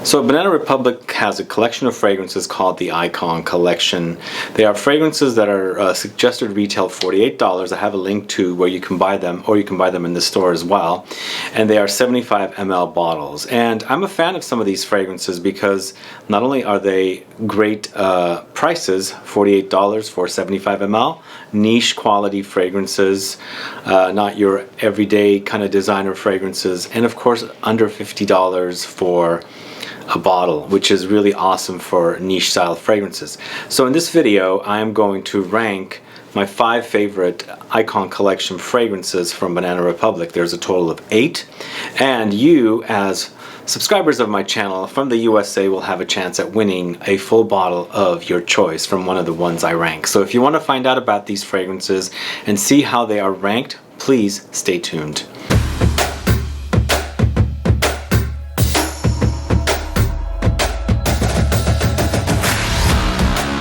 So Banana Republic has a collection of fragrances called the Icon Collection. They are fragrances that are suggested retail $48. I have a link to where you can buy them, or you can buy them in the store as well. And they are 75 ml bottles. And I'm a fan of some of these fragrances because not only are they great prices, $48 for 75 ml, niche quality fragrances, not your everyday kind of designer fragrances, and of course under $50 for a bottle, which is really awesome for niche style fragrances. So in this video I am going to rank my 5 favorite Icon Collection fragrances from Banana Republic. There's a total of 8, and you as subscribers of my channel from the USA will have a chance at winning a full bottle of your choice from one of the ones I rank. So if you want to find out about these fragrances and see how they are ranked, please stay tuned.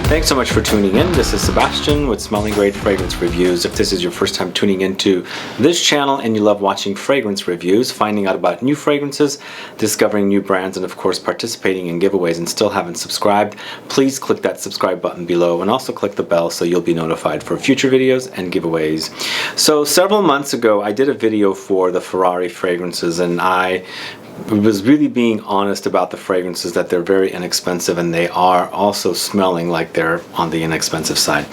Thanks so much for tuning in. This is Sebastian with Smelling Great Fragrance Reviews. If this is your first time tuning into this channel and you love watching fragrance reviews, finding out about new fragrances, discovering new brands, and of course participating in giveaways and still haven't subscribed, please click that subscribe button below and also click the bell so you'll be notified for future videos and giveaways. So several months ago I did a video for the Ferrari fragrances, and I was really being honest about the fragrances, that they're very inexpensive and they are also smelling like they're on the inexpensive side.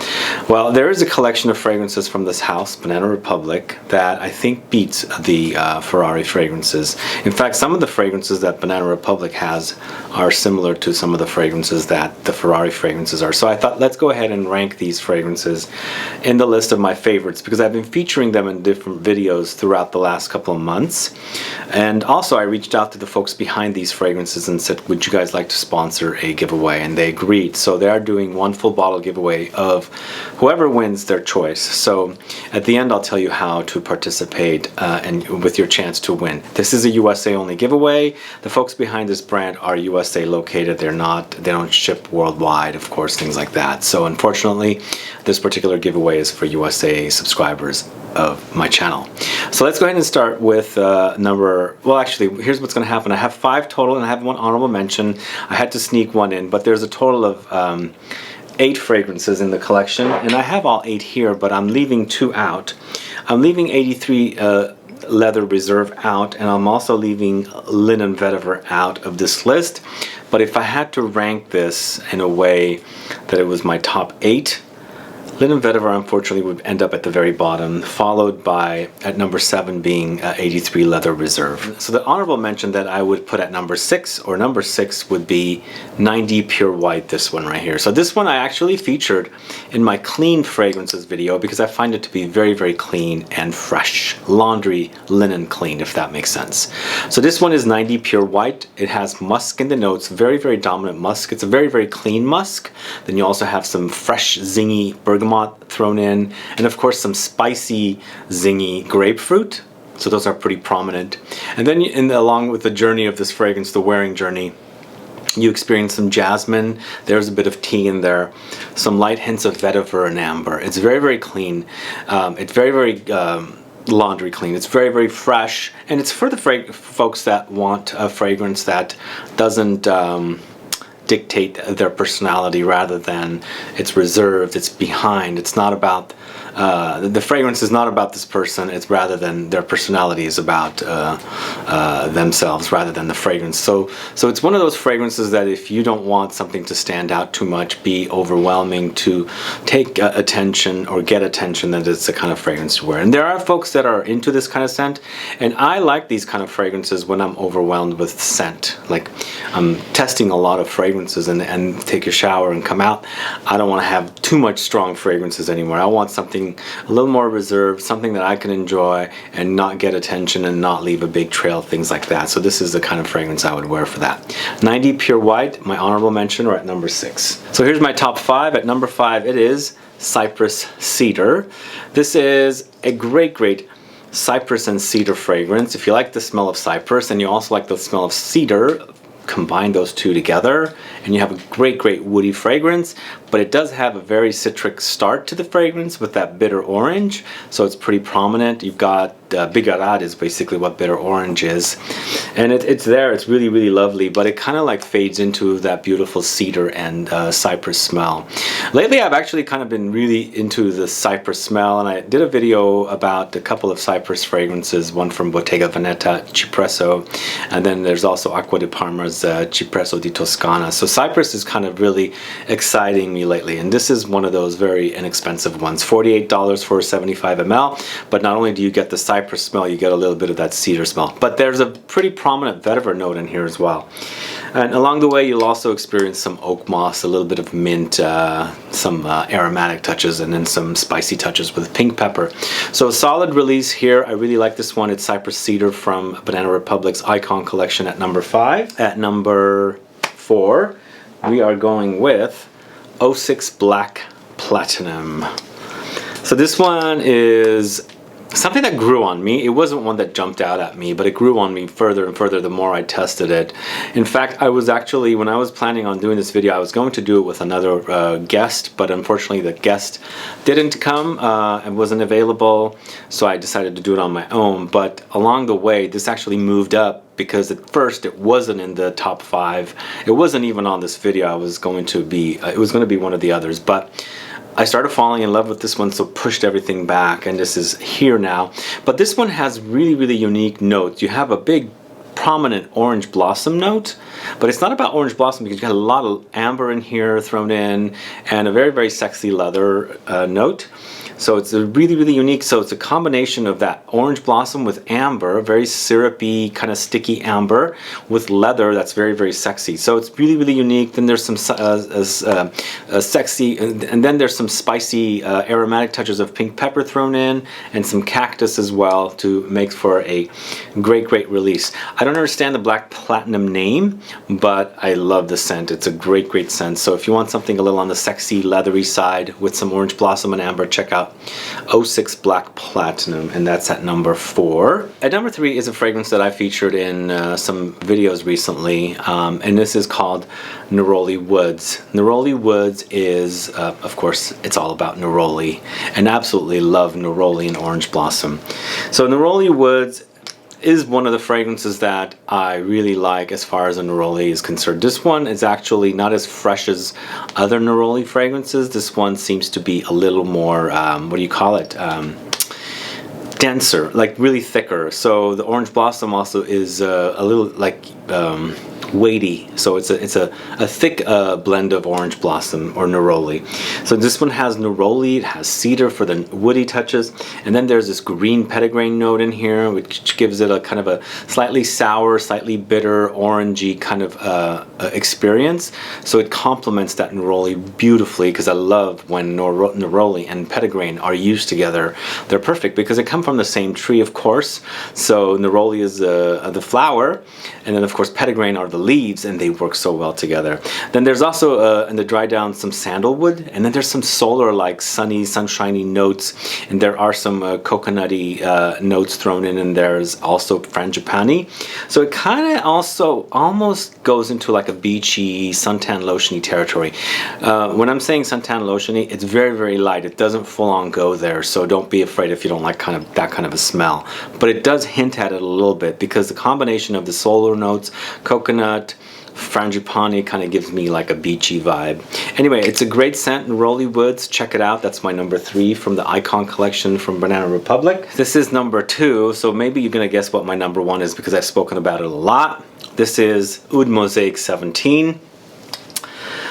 Well, there is a collection of fragrances from this house, Banana Republic, that I think beats the Ferrari fragrances. In fact, some of the fragrances that Banana Republic has are similar to some of the fragrances that the Ferrari fragrances are. So I thought, let's go ahead and rank these fragrances in the list of my favorites, because I've been featuring them in different videos throughout the last couple of months. And also I reached out to the folks behind these fragrances and said, would you guys like to sponsor a giveaway? And they agreed. So they are doing one full bottle giveaway of whoever wins their choice. So at the end I'll tell you how to participate and with your chance to win. This is a USA only giveaway. The folks behind this brand are USA located. They don't ship worldwide, of course, things like that. So unfortunately this particular giveaway is for USA subscribers of my channel. So let's go ahead and start with actually here's what's going to happen. I have 5 total and I have 1 honorable mention. I had to sneak 1 in, but there's a total of 8 fragrances in the collection, and I have all 8 here, but I'm leaving 2 out. I'm leaving 83 Leather Reserve out, and I'm also leaving Linen Vetiver out of this list. But if I had to rank this in a way that it was my top 8, Linen Vetiver unfortunately would end up at the very bottom, followed by at number 7 being 83 Leather Reserve. So the honorable mention that I would put at number 6 would be 90 Pure White, this one right here. So this one I actually featured in my clean fragrances video because I find it to be very, very clean and fresh. Laundry linen clean, if that makes sense. So this one is 90 Pure White. It has musk in the notes, very, very dominant musk. It's a very, very clean musk. Then you also have some fresh, zingy bergamot thrown in, and of course some spicy, zingy grapefruit. So those are pretty prominent. And then along with the journey of this fragrance, the wearing journey, you experience some jasmine. There's a bit of tea in there, some light hints of vetiver and amber. It's very, very clean. It's very, very laundry clean. It's very, very fresh, and it's for the folks that want a fragrance that doesn't dictate their personality, rather than it's reserved, it's behind. It's not about the fragrance is not about this person, it's rather than their personality is about themselves rather than the fragrance. So it's one of those fragrances that if you don't want something to stand out too much, be overwhelming, to take attention or get attention, then it's the kind of fragrance to wear. And there are folks that are into this kind of scent, and I like these kind of fragrances when I'm overwhelmed with scent. Like I'm testing a lot of fragrances and take a shower and come out. I don't want to have too much strong fragrances anymore. I want something a little more reserved, something that I can enjoy and not get attention and not leave a big trail, things like that. So this is the kind of fragrance I would wear for that. 90 Pure White, my honorable mention, or at number 6. So here's my top 5. At number 5 it is Cypress Cedar. This is a great cypress and cedar fragrance. If you like the smell of cypress and you also like the smell of cedar, combine those two together and you have a great woody fragrance, but it does have a very citric start to the fragrance with that bitter orange, so it's pretty prominent. You've got bigarad is basically what bitter orange is, and it's there. It's really, really lovely, but it kind of like fades into that beautiful cedar and cypress smell. Lately I've actually kind of been really into the cypress smell, and I did a video about a couple of cypress fragrances, one from Bottega Veneta, Cipresso, and then there's also Acqua di Parma's Cipresso di Toscana. So cypress is kind of really exciting me lately, and this is one of those very inexpensive ones. $48 for 75 ml, but not only do you get the cypress smell, you get a little bit of that cedar smell. But there's a pretty prominent vetiver note in here as well. And along the way, you'll also experience some oak moss, a little bit of mint, some aromatic touches, and then some spicy touches with pink pepper. So a solid release here. I really like this one. It's Cypress Cedar from Banana Republic's Icon Collection at number 5. At number 4, we are going with 06 Black Platinum. So this one is something that grew on me. It wasn't one that jumped out at me, but it grew on me further and further the more I tested it. In fact, I was actually, when I was planning on doing this video, I was going to do it with another guest, but unfortunately the guest didn't come and wasn't available, so I decided to do it on my own. But along the way, this actually moved up, because at first it wasn't in the top 5. It wasn't even on this video. It was going to be one of the others, but I started falling in love with this one, so pushed everything back, and this is here now. But this one has really, really unique notes. You have a big prominent orange blossom note, but it's not about orange blossom because you got a lot of amber in here thrown in, and a very, very sexy leather note. So it's a really, really unique. So it's a combination of that orange blossom with amber, very syrupy, kind of sticky amber, with leather that's very, very sexy. So it's really, really unique. Then there's some sexy, and then there's some spicy aromatic touches of pink pepper thrown in, and some cactus as well to make for a great, great release. I don't understand the Black Platinum name, but I love the scent. It's a great, great scent. So if you want something a little on the sexy, leathery side with some orange blossom and amber, check out 06 Black Platinum, and that's at number 4. At number 3 is a fragrance that I featured in some videos recently, and this is called Neroli Woods. Neroli Woods is, of course, it's all about Neroli, and absolutely love Neroli and Orange Blossom. So Neroli Woods is one of the fragrances that I really like as far as a Neroli is concerned. This one is actually not as fresh as other Neroli fragrances. This one seems to be a little more, what do you call it? Denser, like really thicker. So the Orange Blossom also is a little like weighty, so it's a thick blend of Orange Blossom or Neroli. So this one has Neroli, it has cedar for the woody touches, and then there's this green Petitgrain note in here, which gives it a kind of a slightly sour, slightly bitter, orangey kind of experience. So it complements that Neroli beautifully, because I love when Neroli and Petitgrain are used together. They're perfect because they come from the same tree, of course. So Neroli is the flower, and then of course Petitgrain are the leaves, and they work so well together. Then there's also in the dry down some sandalwood, and then there's some solar, like sunny, sunshiny notes, and there are some coconutty notes thrown in, and there's also frangipani. So it kind of also almost goes into like a beachy, suntan lotiony territory. When I'm saying suntan lotiony, it's very, very light. It doesn't full on go there, so don't be afraid if you don't like that kind of a smell. But it does hint at it a little bit, because the combination of the solar notes, coconut, frangipani kind of gives me like a beachy vibe. Anyway, it's a great scent, Neroli Woods. Check it out. That's my number 3 from the Icon Collection from Banana Republic. This is number 2, so maybe you're gonna guess what my number 1 is, because I've spoken about it a lot. This is Oud MOSAIC 17.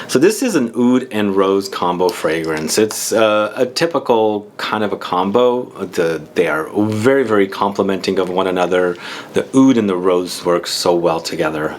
So this is an oud and rose combo fragrance. It's a typical kind of a combo. They are very, very complementing of one another. The oud and the rose work so well together.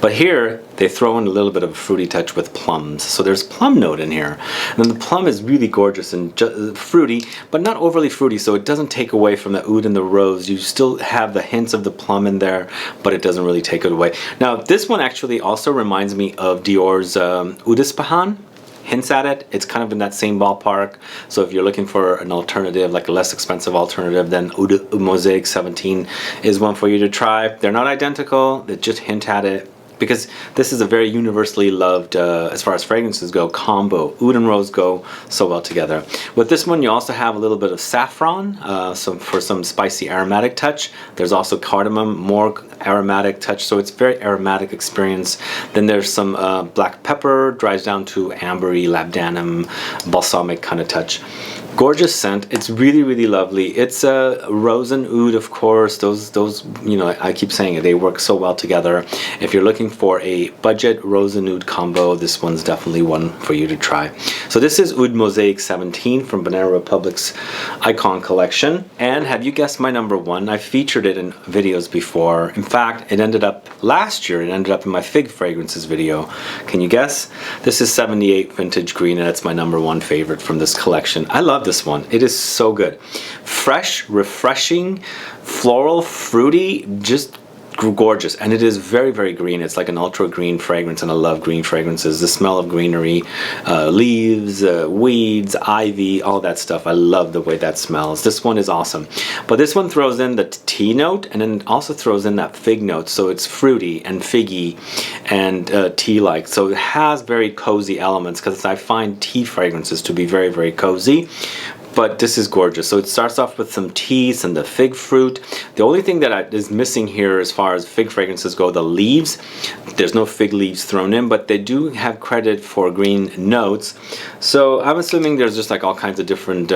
But here, they throw in a little bit of a fruity touch with plums. So there's plum note in here. And then the plum is really gorgeous and fruity, but not overly fruity, so it doesn't take away from the oud and the rose. You still have the hints of the plum in there, but it doesn't really take it away. Now, this one actually also reminds me of Dior's Oud Ispahan. Hints at it. It's kind of in that same ballpark. So if you're looking for an alternative, like a less expensive alternative, then Oud MOSAIC 17 is one for you to try. They're not identical, they just hint at it. because this is a very universally loved, as far as fragrances go, combo. Oud and rose go so well together. With this one, you also have a little bit of saffron, for some spicy aromatic touch. There's also cardamom, more aromatic touch, so it's very aromatic experience. Then there's some black pepper, dries down to ambery, labdanum, balsamic kind of touch. Gorgeous scent. It's really, really lovely. It's a rose and oud, of course. Those, you know, I keep saying it, they work so well together. If you're looking for a budget rose and oud combo, this one's definitely one for you to try. So this is Oud MOSAIC 17 from Banana Republic's Icon Collection. And have you guessed my number one? I featured it in videos before. In fact, it ended up last year. It ended up in my fig fragrances video. Can you guess? This is 78 Vintage Green, and it's my number one favorite from this collection. I love this one. It is so good. Fresh, refreshing, floral, fruity, just gorgeous. And it is very, very green. It's like an ultra green fragrance, and I love green fragrances. The smell of greenery, leaves, weeds, ivy, all that stuff. I love the way that smells. This one is awesome. But this one throws in the tea note, and then also throws in that fig note. So it's fruity and figgy and tea-like. So it has very cozy elements, because I find tea fragrances to be very, very cozy. But this is gorgeous. So it starts off with some teas and the fig fruit. The only thing that is missing here as far as fig fragrances go, the leaves. There's no fig leaves thrown in, but they do have credit for green notes. So I'm assuming there's just like all kinds of different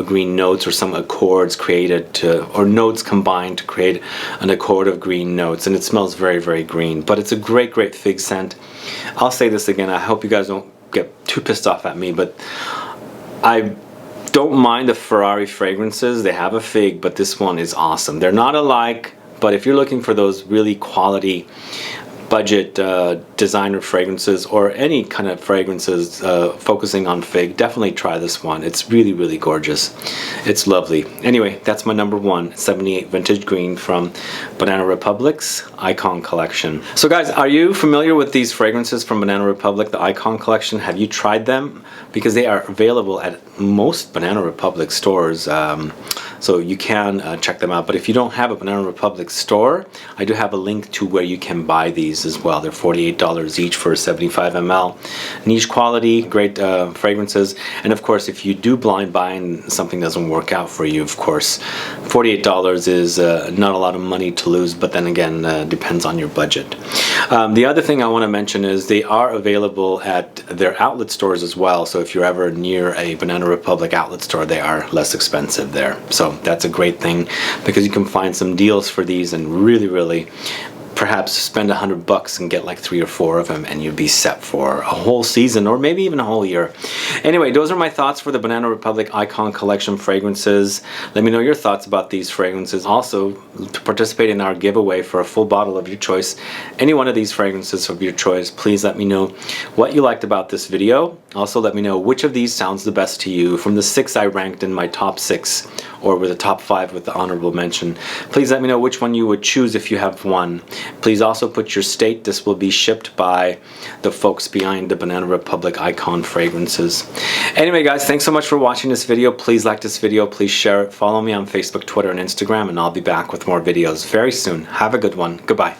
green notes, or some accords created or notes combined to create an accord of green notes. And it smells very, very green. But it's a great, great fig scent. I'll say this again. I hope you guys don't get too pissed off at me, but I don't mind the Ferrari fragrances. They have a fig, but this one is awesome. They're not alike, but if you're looking for those really quality budget designer fragrances, or any kind of fragrances focusing on fig, definitely try this one. It's really, really gorgeous. It's lovely. Anyway, that's my number one, 78 Vintage Green from Banana Republic's Icon Collection. So guys, are you familiar with these fragrances from Banana Republic, the Icon Collection? Have you tried them? Because they are available at most Banana Republic stores. So you can check them out. But if you don't have a Banana Republic store, I do have a link to where you can buy these as well. They're $48 each for 75 ml. Niche quality, great fragrances. And of course, if you do blind buy and something doesn't work out for you, of course, $48 is not a lot of money to lose, but then again, depends on your budget. The other thing I want to mention is they are available at their outlet stores as well. So if you're ever near a Banana Republic outlet store, they are less expensive there. So that's a great thing, because you can find some deals for these and really, really perhaps spend $100 and get like 3 or 4 of them, and you'd be set for a whole season, or maybe even a whole year. Anyway, those are my thoughts for the Banana Republic Icon Collection fragrances. Let me know your thoughts about these fragrances. Also, to participate in our giveaway for a full bottle of your choice, any one of these fragrances of your choice, please let me know what you liked about this video. Also, let me know which of these sounds the best to you from the 6 I ranked in my top 6, or with the top 5 with the honorable mention. Please let me know which one you would choose if you have one. Please also put your state. This will be shipped by the folks behind the Banana Republic Icon fragrances. Anyway guys, thanks so much for watching this video. Please like this video, please share it, follow me on Facebook, Twitter, and Instagram, and I'll be back with more videos very soon. Have a good one. Goodbye.